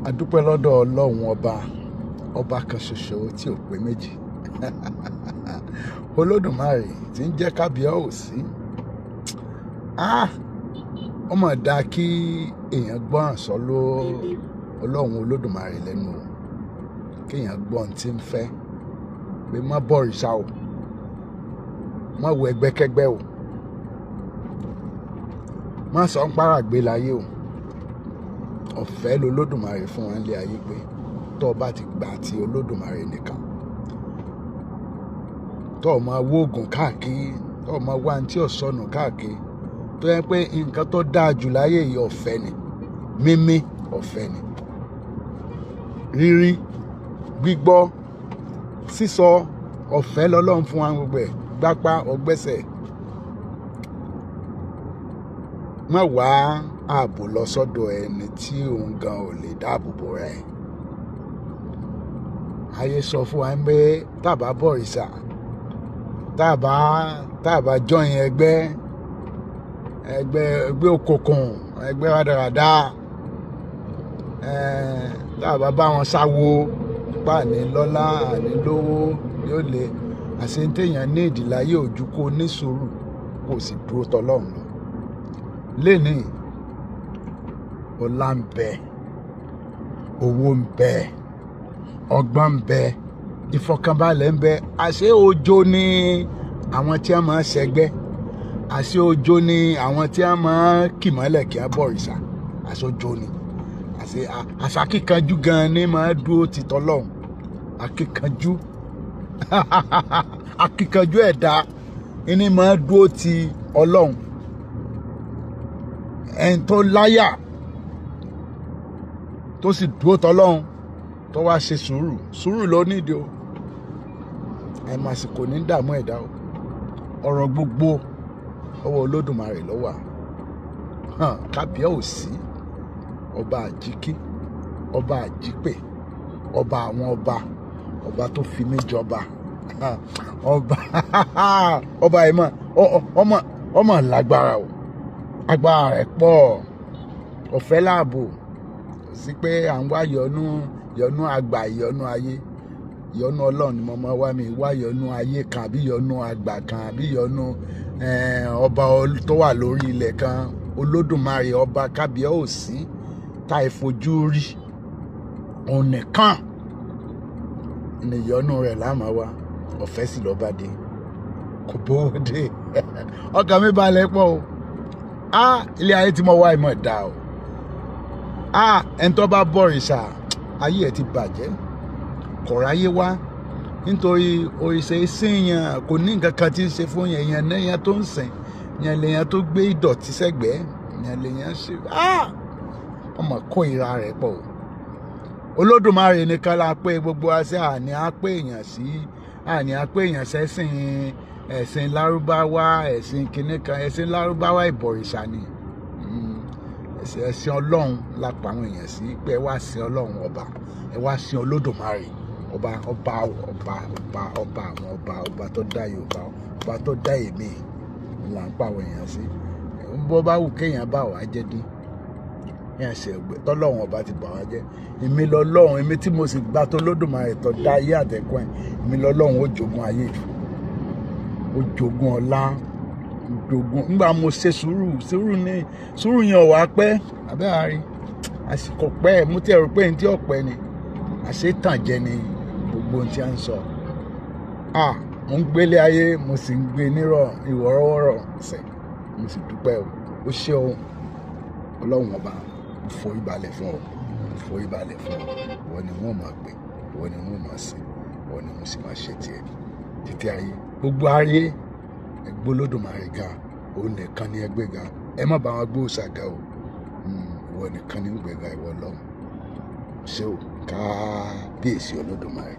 adúpẹ́ lọ́dọ̀ Ọlọ́run ọba kan ṣoṣo tí ò pé méjì Olódùmarè tí ń jẹ́ kábíyèsí. Ó mà dáa kí èèyàn gbọ́ràn sọ Ọlọ́run Olódùmarè lẹ́nu o, kéèyàn gbọ́n tí ń fẹ́ pé má bọ̀rìṣà o, má wo ẹgbẹ́kẹ́gbẹ́ o, má sọ ń pàràgbé láyé o. Ọ̀fẹ́ l'Olódùmarè fún wa nílé ayé pé tó o bá ti gbà ti Olódùmarè nìkan, tó o máa wóògùn káàkiri, tó o máa wá ní tí ò sọnù káàkiri, tó yẹ pé nǹkan tó dáa jù láyé yìí ọ̀fẹ́ ni, mímí ọ̀fẹ́ ni, rírí, gbígbọ́, sísọ ọ̀fẹ́ l'Ọlọ́run fún wa gbogbo ẹ̀, gbápá ọgbẹ́sẹ̀. Má wá ààbò lọ sọ́dọ̀ ẹni tí òun gan ò lè dáàbò bò rẹ̀. Ayé sọ fún wa pé tàbá bọ̀rìṣà, tàbá jọyìn ẹgbẹ́ òkùnkùn, ẹgbẹ́ rádaràda, tàbá bá wọn sáwo pa ní lọ́lá àní lówó yóò lè àṣetéèyàn ní ìdíláyé òjú kó ní sùúrù kó sì dúró tọlọ́run lọ. Lénìí ọlá ń bẹ, owó ń bẹ, ọgbọ́n ń bẹ, ìfọ̀kànbalẹ̀ ń bẹ. Àṣé ọjọ́ ni àwọn tí wọ́n máa ń ṣẹgbẹ́, àṣé ọjọ́ ni àwọn tí wọ́n máa ń kì mọ́lẹ̀ kí wọ́n bọ̀rìṣà, àṣé ọjọ́ ni. Àṣé akíkanjú gan ni máa dúró ti tọlọ́run. Akíkanjú akíkanjú ẹ̀dá ni máa dúró ti Ọlọ́run. Ẹni tó láyà tó sì dúró tọlọ́run tó wá ṣe sùúrù ló nídìí o. Àìmàsìkò ní dààmú ẹ̀dá o. Ọ̀rọ̀ gbogbo ọwọ́ Olódùmarè ló wà. Kábíyèsí, ọba àjíkí, ọba àjípè, ọba àwọn ọba tó fi mí jọba, ọba ìmọ̀ ọmọ lágbára o. Agbára rẹ̀ pọ̀, ọ̀fẹ́ láàbò, sí pé à ń wá yọnú àgbà, ìyọnú ayé. Ìyọnú Ọlọ́run ni mo máa wá, mi wá yọnú ayé kan àbí yọnú àgbà kan àbí yọnú ọba tó wà lórí ilẹ̀ kan. Olódùmarè ọba kábíyèsí tá ìfojú rí, òun nìkan ni ìyọnú rẹ̀ láàmú wa. Ọ̀fẹ́ sì lọ́ba dé, kò bówó dé. Ọkàn mi balẹ̀ pọ̀ o. Ilé ayé tí mo wá ìmọ̀ dá o. Ẹni tó bá bọ̀rìṣà ayé ẹ̀ ti bàjẹ́, kọ̀ráyé wá nítorí òrìṣà ìsìn yẹn kò ní nǹkan kan tí ń ṣe fún yẹn. Yẹn lẹ́yìn tó ń sìn, yẹn lẹ́yìn tó gbé ìdọ̀tí sẹ́gbẹ̀ẹ́, yẹn lẹ́yìn ṣe ọmọ kó ìra rẹ̀ pọ̀ o. Olódùmarè nìkan la pé gbogbo àṣẹ, àní á pé èèyàn sẹ́sìn ẹ̀sìn lárúbáwá, ẹ̀sìn kìnnìkan, ẹ̀sìn lárúbáwá ìbọ̀rìṣà ni. Ẹ̀sìn Ọlọ́run la pa àwọn èèyàn sí pé ẹ wá sin Ọlọ́run ọba, ẹ wá sin Olódùmarè ọba tó dá Yorùbá, ọba tó dá èmi là ń pa àwọn èèyàn sí. Bó bá wù kéèyàn bá wà jẹ́ dé, yẹn ṣe ẹgbẹ́ tọ́lọ́run ọba ti bà wá jẹ́. Èmi lọ́lọ́run, èmi tí mo sì gbà tó Olódùmarè tó dá ayé àtẹ̀kọ́ ẹ̀, èmi lọ́lọ́run ó jogún ayé jù, ó jogún ọlá, nígbà mo ṣe sùúrù yẹn ò wá pẹ́. Àbẹ́àrí àsìkò pẹ́, mo ti rò pé ní tí ọ̀pẹ ni, àṣetànjẹ ni gbogbo ohun tí a ń sọ. Mo ń gbélé ayé, mo sì ń gbé ìwọ̀rọ̀wọ̀rọ̀ ṣẹ̀, mo sì dúpẹ́ o. Ó ṣé o Ọlọ́run ọba, mo forí balẹ̀ fún ọ, wọ́n ni wọ́n máa pè, wọ́n ni wọ́n máa sìn, wọ́n ni wọ́n sì máa ṣe tiẹ̀ títí ayé. Gbogbo ayé ẹgbẹ́ Olódùmarè ga, òun nìkan ni ẹgbẹ́ ga. Ẹ má bá wọn gbé òòṣà ga o. Ìwọ nìkan ni ń gbéga, ìwọ Ọlọ́run. Ṣé o kábíyèsí Olódùmarè.